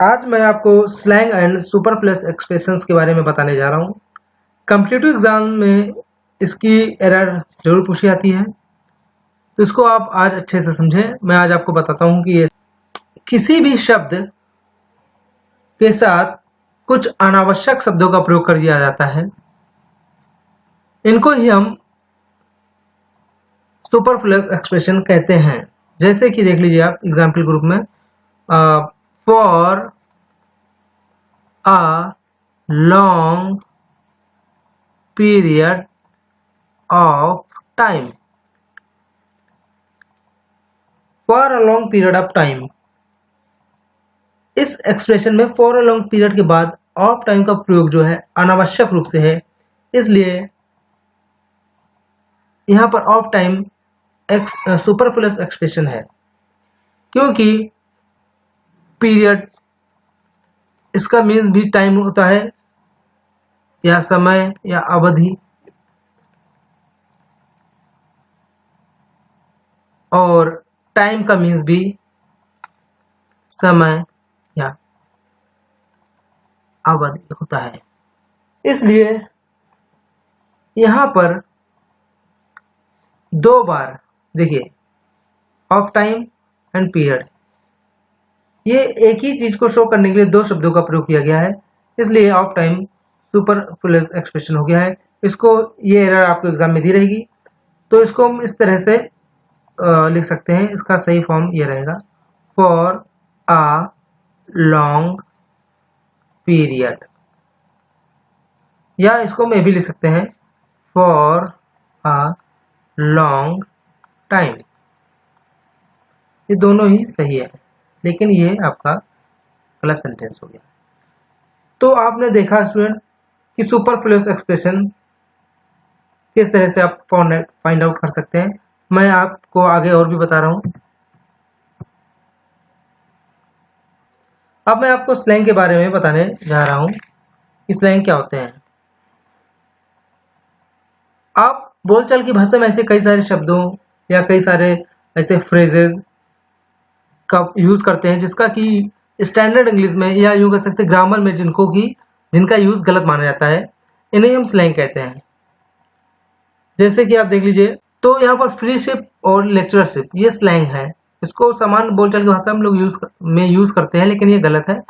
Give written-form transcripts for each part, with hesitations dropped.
आज मैं आपको स्लैंग एंड सुपरफ्लुअस एक्सप्रेशंस के बारे में बताने जा रहा हूँ। कॉम्पिटिटिव एग्जाम में इसकी एरर जरूर पूछी जाती है, तो इसको आप आज अच्छे से समझें। मैं आज आपको बताता हूँ कि ये किसी भी शब्द के साथ कुछ अनावश्यक शब्दों का प्रयोग कर दिया जाता है, इनको ही हम सुपरफ्लुअस एक्सप्रेशन कहते हैं। जैसे कि देख लीजिए आप एग्जाम्पल ग्रुप में for a long period of time, for a long period of time। इस एक्सप्रेशन में for a long period के बाद of time का प्रयोग जो है अनावश्यक रूप से है, इसलिए यहाँ पर of time सुपरफ्लुअस एक्सप्रेशन है, क्योंकि पीरियड इसका मीन्स भी टाइम होता है या समय या अवधि, और टाइम का मीन्स भी समय या अवधि होता है। इसलिए यहाँ पर दो बार देखिए ऑफ टाइम एंड पीरियड, ये एक ही चीज को शो करने के लिए दो शब्दों का प्रयोग किया गया है, इसलिए ऑफ टाइम सुपरफ्लुअस एक्सप्रेशन हो गया है। इसको ये एरर आपको एग्जाम में दी रहेगी, तो इसको हम इस तरह से लिख सकते हैं। इसका सही फॉर्म ये रहेगा फॉर अ लॉन्ग पीरियड, या इसको मैं भी लिख सकते हैं फॉर अ लॉन्ग टाइम। ये दोनों ही सही है, लेकिन ये आपका गलत सेंटेंस हो गया। तो आपने देखा स्टूडेंट कि सुपरफ्लुअस एक्सप्रेशन किस तरह से आप फाइंड आउट कर सकते हैं। मैं आपको आगे और भी बता रहा हूं। अब मैं आपको स्लैंग के बारे में बताने जा रहा हूं कि स्लैंग क्या होते हैं। आप बोलचाल की भाषा में ऐसे कई सारे शब्दों या कई सारे ऐसे फ्रेजेस का यूज करते हैं जिसका कि स्टैंडर्ड इंग्लिश में या यूं कह सकते ग्रामर में जिनका यूज गलत माना जाता है, इन्हें हम स्लैंग कहते हैं। जैसे कि आप देख लीजिए, तो यहाँ पर फ्रीशिप और लेक्चरशिप ये स्लैंग है। इसको सामान्य बोलचाल की भाषा में लोग यूज करते हैं, लेकिन ये गलत है।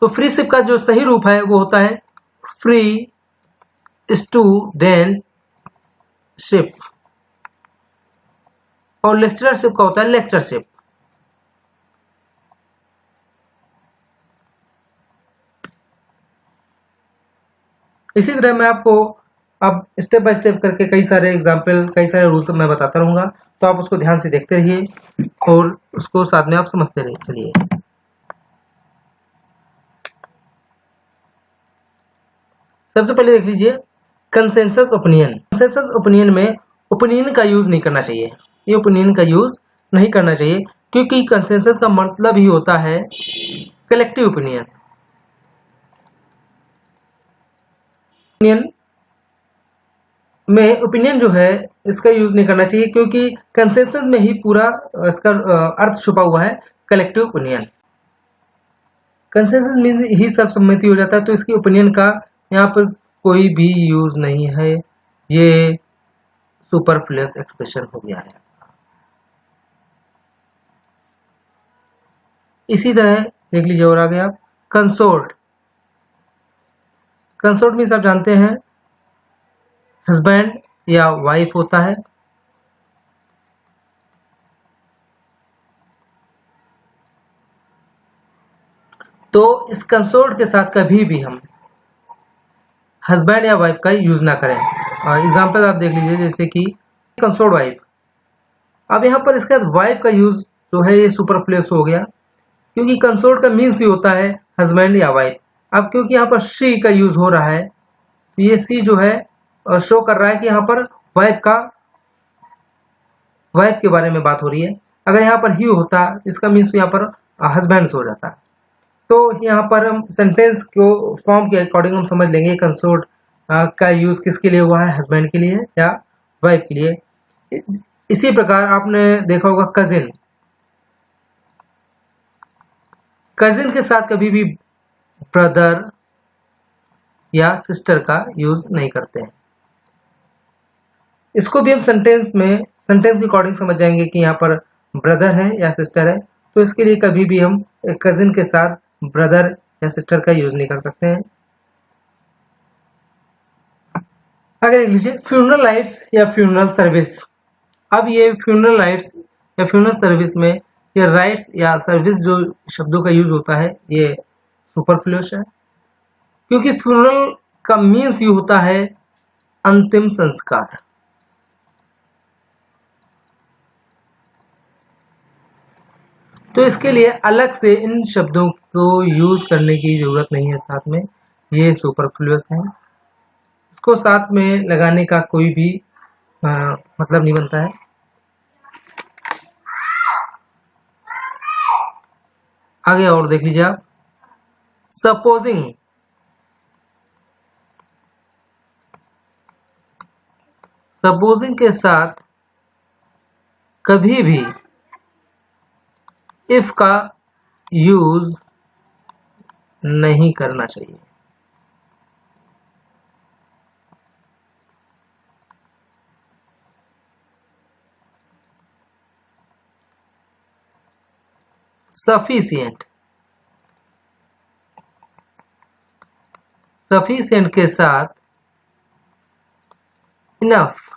तो फ्रीशिप का जो सही रूप है वो होता है फ्री स्टूडेंट शिप, और लेक्चरशिप का होता है लेक्चरशिप। इसी तरह मैं आपको अब स्टेप बाय स्टेप करके कई सारे एग्जाम्पल, कई सारे रूल्स मैं बताता रहूंगा, तो आप उसको ध्यान से देखते रहिए और उसको साथ में आप समझते रहिए। चलिए, सबसे पहले देख लीजिए कंसेंसस ओपिनियन। कंसेंसस ओपिनियन में ओपिनियन का यूज नहीं करना चाहिए। ये ओपिनियन का यूज नहीं करना चाहिए, क्योंकि कंसेंसस का मतलब ही होता है कलेक्टिव ओपिनियन। में ओपिनियन जो है इसका यूज नहीं करना चाहिए, क्योंकि कंसेंसस में ही पूरा इसका अर्थ छुपा हुआ है collective opinion. Consensus means he सर्वसम्मति हो जाता है, तो इसकी ओपिनियन का यहाँ पर कोई भी यूज नहीं है। ये सुपरफ्लुअस एक्सप्रेशन हो गया है। इसी तरह देख लीजिए और आगे आप कंसोर्ट। कंसोर्ट मीन्स आप जानते हैं हस्बैंड या वाइफ होता है। तो इस कंसोर्ट के साथ कभी भी हम हस्बैंड या वाइफ का यूज ना करें। एग्जांपल आप देख लीजिए, जैसे कि कंसोर्ट वाइफ। अब यहाँ पर इसके बाद वाइफ का यूज जो है ये सुपरफ्लुअस हो गया, क्योंकि कंसोर्ट का मीन्स ही होता है हस्बैंड या वाइफ। अब क्योंकि यहाँ पर शी का यूज हो रहा है, ये सी जो है शो कर रहा है कि यहाँ पर वाइफ के बारे में बात हो रही है। अगर यहाँ पर ही होता, इसका मीन्स यहाँ पर हस्बैंड हो जाता। तो यहाँ पर हम सेंटेंस को फॉर्म के अकॉर्डिंग हम समझ लेंगे कंसोर्ट का यूज किसके लिए हुआ है, हस्बैंड के लिए या वाइफ के लिए। इसी प्रकार आपने देखा होगा कजिन। कजिन के साथ कभी भी ब्रदर या सिस्टर का यूज नहीं करते हैं। इसको भी हम सेंटेंस के अकॉर्डिंग समझ जाएंगे कि यहाँ पर ब्रदर है या सिस्टर है, तो इसके लिए कभी भी हम कजिन के साथ ब्रदर या सिस्टर का यूज नहीं कर सकते हैं। आगे देख लीजिए फ्यूनरल राइट्स या फ्यूनरल सर्विस। अब ये फ्यूनरल राइट्स या फ्यूनरल सर्विस में ये राइट्स या सर्विस जो शब्दों का यूज होता है ये सुपरफ्लूअस है, क्योंकि फ्यूनरल का मीन्स ये होता है अंतिम संस्कार। तो इसके लिए अलग से इन शब्दों को यूज करने की जरूरत नहीं है, साथ में ये सुपरफ्लूअस है, इसको साथ में लगाने का कोई भी मतलब नहीं बनता है। आगे और देख लीजिए आप, सपोजिंग के साथ कभी भी इफ का यूज नहीं करना चाहिए। सफिशिएंट के साथ इनफ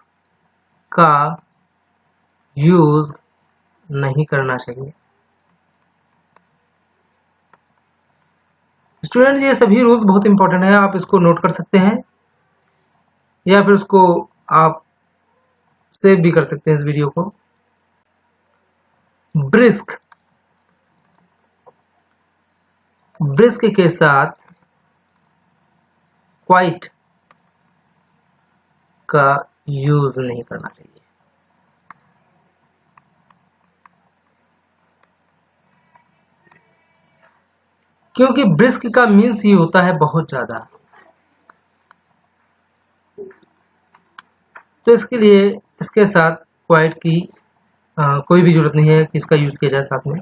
का यूज नहीं करना चाहिए। स्टूडेंट ये सभी रूल्स बहुत इंपॉर्टेंट है, आप इसको नोट कर सकते हैं या फिर उसको आप सेव भी कर सकते हैं इस वीडियो को। ब्रिस्क के साथ क्वाइट का यूज नहीं करना चाहिए। क्योंकि ब्रिस्क का मीन्स ही होता है बहुत ज्यादा, तो इसके लिए इसके साथ क्वाइट की कोई भी जरूरत नहीं है कि इसका यूज किया जाए साथ में।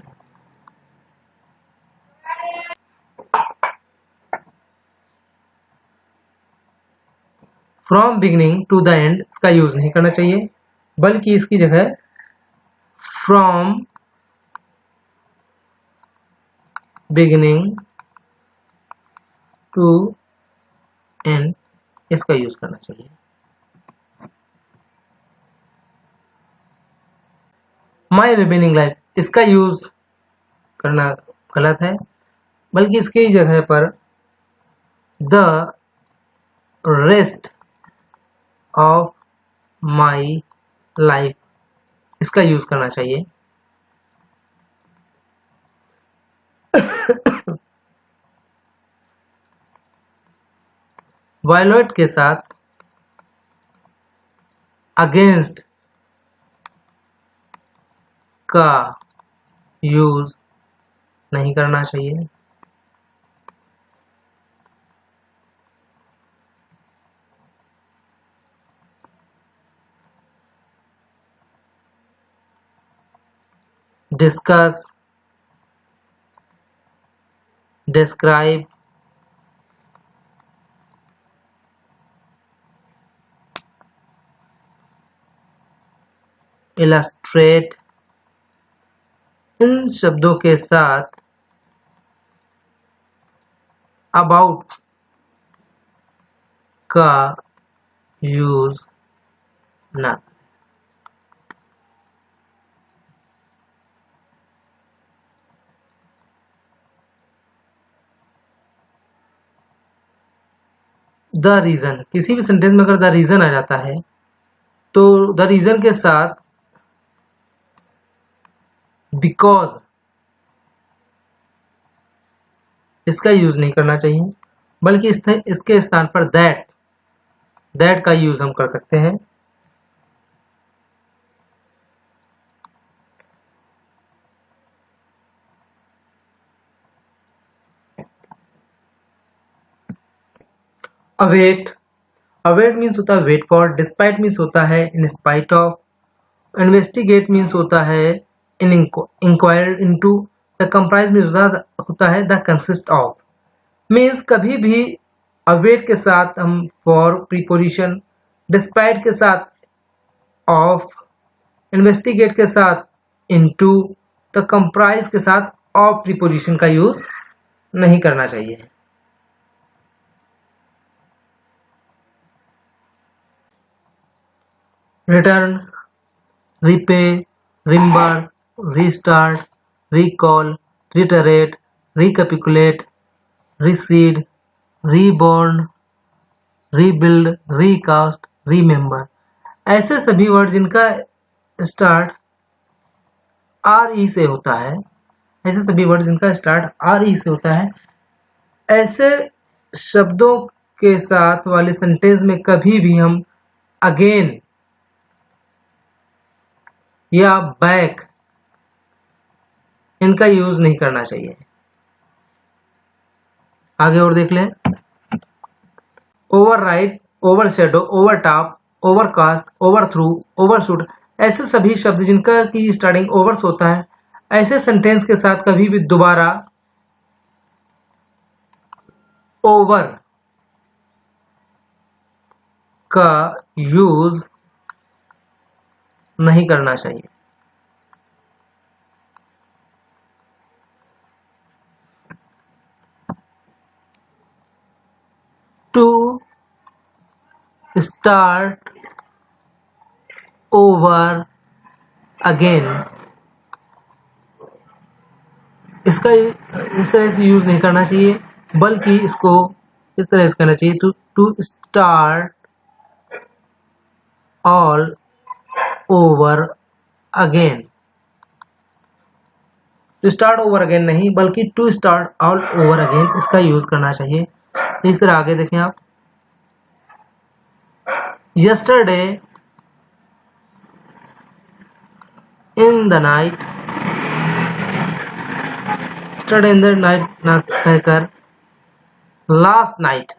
From beginning to the end इसका यूज नहीं करना चाहिए, बल्कि इसकी जगह फ्रॉम बिगिनिंग टू एंड इसका यूज करना चाहिए। माई रिमेनिंग लाइफ इसका यूज करना गलत है, बल्कि इसकी जगह पर the rest of my life इसका यूज करना चाहिए। वायलेट के साथ अगेंस्ट का यूज नहीं करना चाहिए। डिस्कस, डिस्क्राइब, इलस्ट्रेट इन शब्दों के साथ अबाउट का यूज ना। द रीजन किसी भी सेंटेंस में अगर द रीजन आ जाता है तो द रीजन के साथ बिकॉज इसका यूज नहीं करना चाहिए, बल्कि इसके स्थान पर दैट का यूज हम कर सकते हैं। अवेट मीन्स होता है वेट फॉर, डिस्पाइट मीन्स होता है in spite of, investigate means होता है इन इंक्वायर इनटू, द कंप्राइज में होता है द कंसिस्ट ऑफ, मीन्स कभी भी अवेट के साथ हम फॉर प्रीपोजिशन, डिस्पाइट के साथ ऑफ, इन्वेस्टिगेट के साथ इनटू, द कंप्राइज के साथ ऑफ प्रीपोजिशन का यूज नहीं करना चाहिए। Return, repay, remember, restart, recall, reiterate, recapitulate, recede, reborn, rebuild, recast, remember, ऐसे सभी वर्ड जिनका स्टार्ट आर ई से होता है, ऐसे सभी वर्ड जिनका स्टार्ट आर ई से होता है, ऐसे शब्दों के साथ वाले सेंटेंस में कभी भी हम अगेन या बैक इनका यूज नहीं करना चाहिए। आगे और देख लें। ओवरराइड, ओवरशैडो, ओवरटॉप, ओवरकास्ट, ओवरथ्रू, ओवरशूट, ऐसे सभी शब्द जिनका की स्टार्टिंग ओवर से होता है, ऐसे सेंटेंस के साथ कभी भी दोबारा ओवर का यूज नहीं करना चाहिए। टू स्टार्ट ओवर अगेन, इसका इस तरह से यूज नहीं करना चाहिए, बल्कि इसको इस तरह से करना चाहिए, to start all over again. To start over again नहीं, बल्कि to start all over again इसका यूज करना चाहिए। इस तरह आगे देखें आप। Yesterday, in the night, yesterday in the night ना कहकर लास्ट नाइट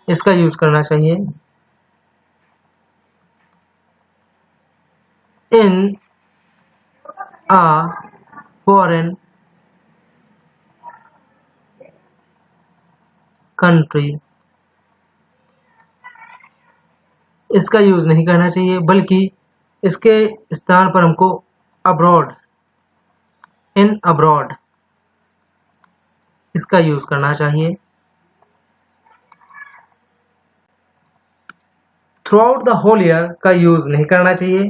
इसका यूज करना चाहिए। इन आ फॉरेन कंट्री, इसका यूज नहीं करना चाहिए, बल्कि इसके स्थान पर हमको अब्रॉड, इन अब्रॉड इसका यूज करना चाहिए। Throughout the whole year का यूज नहीं करना चाहिए,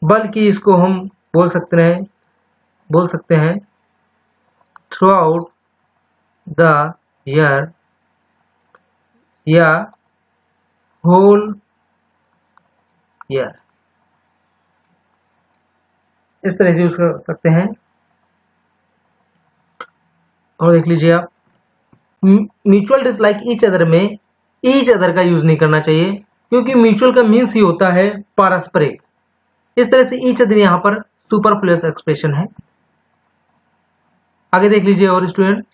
बल्कि इसको हम बोल सकते हैं थ्रू आउट द ईयर या होल ईयर, इस तरह से यूज कर सकते हैं। और देख लीजिए आप, म्यूचुअल डिसलाइक ईच अदर में ईच अदर का यूज नहीं करना चाहिए, क्योंकि म्यूचुअल का मीन्स ही होता है पारस्परिक। इस तरह से ईच अदर यहां पर सुपरफ्लुअस एक्सप्रेशन है। आगे देख लीजिए और स्टूडेंट,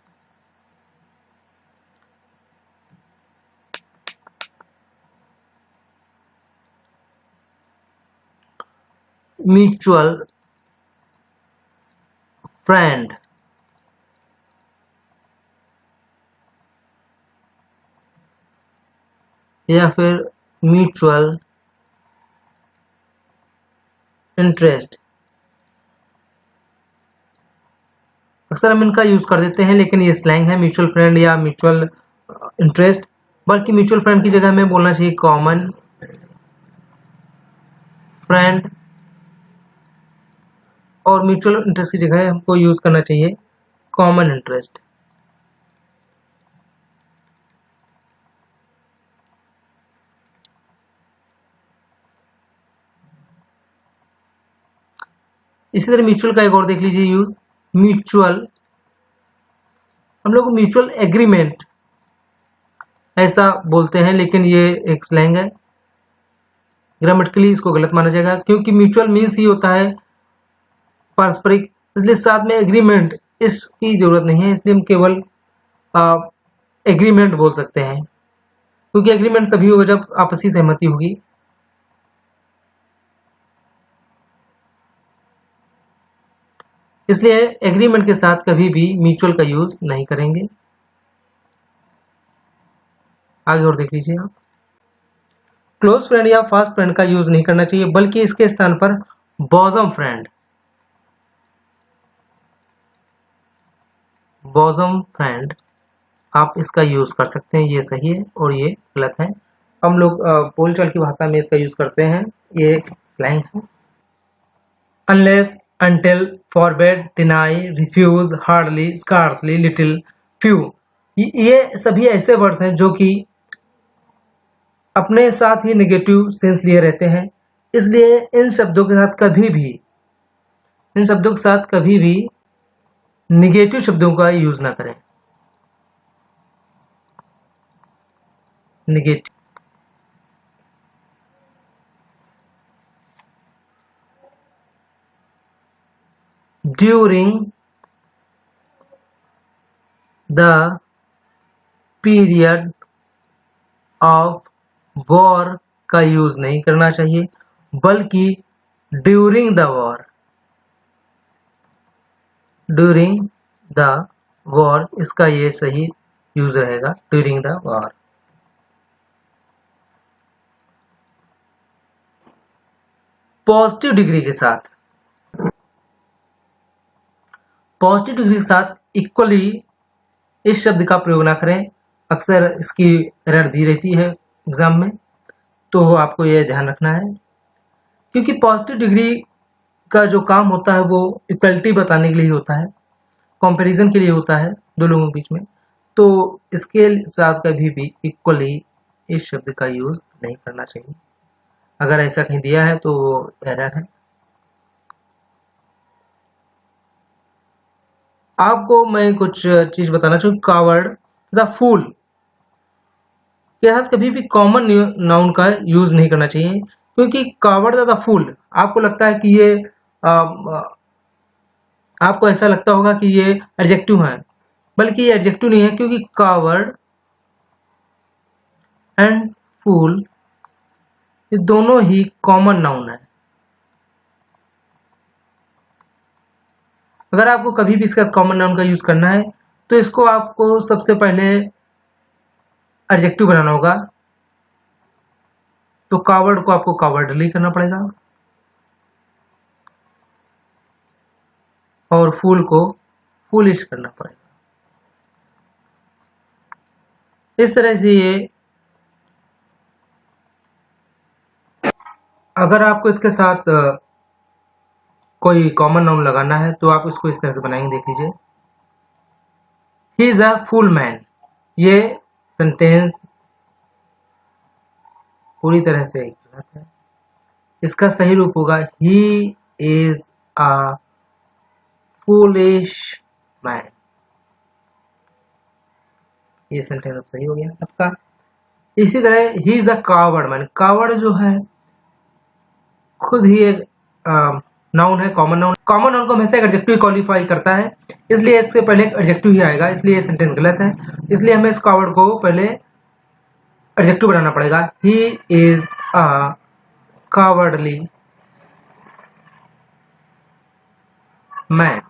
म्यूचुअल फ्रेंड, या फिर म्यूचुअल इंटरेस्ट, अक्सर हम इनका यूज कर देते हैं, लेकिन ये स्लैंग है म्यूचुअल फ्रेंड या म्यूचुअल इंटरेस्ट। बल्कि म्यूचुअल फ्रेंड की जगह हमें बोलना चाहिए कॉमन फ्रेंड, और म्यूचुअल इंटरेस्ट की जगह हमको यूज करना चाहिए कॉमन इंटरेस्ट। इसी तरह म्यूचुअल का एक और देख लीजिए यूज, म्यूचुअल, हम लोग म्यूचुअल एग्रीमेंट ऐसा बोलते हैं, लेकिन ये एक स्लैंग है, ग्रामेटिकली इसको गलत माना जाएगा, क्योंकि म्यूचुअल मीन्स ही होता है पारस्परिक, इसलिए साथ में एग्रीमेंट इसकी जरूरत नहीं है, इसलिए हम केवल एग्रीमेंट बोल सकते हैं, क्योंकि एग्रीमेंट तभी होगा जब आपसी सहमति होगी। इसलिए एग्रीमेंट के साथ कभी भी म्यूचुअल का यूज नहीं करेंगे। आगे और देख लीजिए आप, क्लोज फ्रेंड या फास्ट फ्रेंड का यूज नहीं करना चाहिए, बल्कि इसके स्थान पर बॉजम फ्रेंड, बॉजम फ्रेंड आप इसका यूज कर सकते हैं। ये सही है और ये गलत है। हम लोग बोलचाल की भाषा में इसका यूज करते हैं, ये स्लैंग है। Unless, until, forbid, deny, refuse, hardly, scarcely, little, few, ये सभी ऐसे वर्ड्स हैं जो कि अपने साथ ही नेगेटिव सेंस लिए रहते हैं। इसलिए इन शब्दों के साथ कभी भी नेगेटिव शब्दों का यूज ना करें। Negative, during the period of war का यूज नहीं करना चाहिए, बल्कि during the war, during the war इसका ये सही यूज रहेगा, during the war. Positive degree के साथ, पॉजिटिव डिग्री के साथ इक्वली इस शब्द का प्रयोग ना करें। अक्सर इसकी एरर दी रहती है एग्जाम में, तो आपको यह ध्यान रखना है, क्योंकि पॉजिटिव डिग्री का जो काम होता है वो इक्वलिटी बताने के लिए होता है, कंपैरिजन के लिए होता है दो लोगों के बीच में। तो इसके साथ कभी भी इक्वली इस शब्द का यूज नहीं करना चाहिए। अगर ऐसा कहीं दिया है तो एरर है। आपको मैं कुछ चीज बताना चाहूँ। कावर्ड तथा फूल के साथ कभी भी कॉमन नाउन का यूज नहीं करना चाहिए, क्योंकि कावर्ड तथा फूल आपको लगता है कि ये आपको ऐसा लगता होगा कि ये एडजेक्टिव है, बल्कि ये एडजेक्टिव नहीं है, क्योंकि कावर्ड एंड फूल ये दोनों ही कॉमन नाउन है। अगर आपको कभी भी इसका कॉमन नाउन का यूज करना है तो इसको आपको सबसे पहले एडजेक्टिव बनाना होगा। तो कावर्ड को आपको कावर्डली करना पड़ेगा और फूल को फूलिश करना पड़ेगा। इस तरह से ये, अगर आपको इसके साथ कोई कॉमन नाउन लगाना है तो आप इसको इस तरह से बनाएंगे। देख लीजिए, he is a fool man. ये सेंटेंस पूरी तरह से गलत है। इसका सही रूप होगा he is a foolish man. ये सेंटेंस अब सही हो गया आपका। इसी तरह he is a coward man. Coward जो है खुद ही एक नाउन है, कॉमन नाउन। कॉमन नाउन को हमेशा एक एडजेक्टिव क्वालिफाई करता है, इसलिए इससे पहले एक एडजेक्टिव ही आएगा, इसलिए ये सेंटेंस गलत है। इसलिए हमें इस कावर्ड को पहले एडजेक्टिव बनाना पड़ेगा। ही इज अ कावर्डली मैन।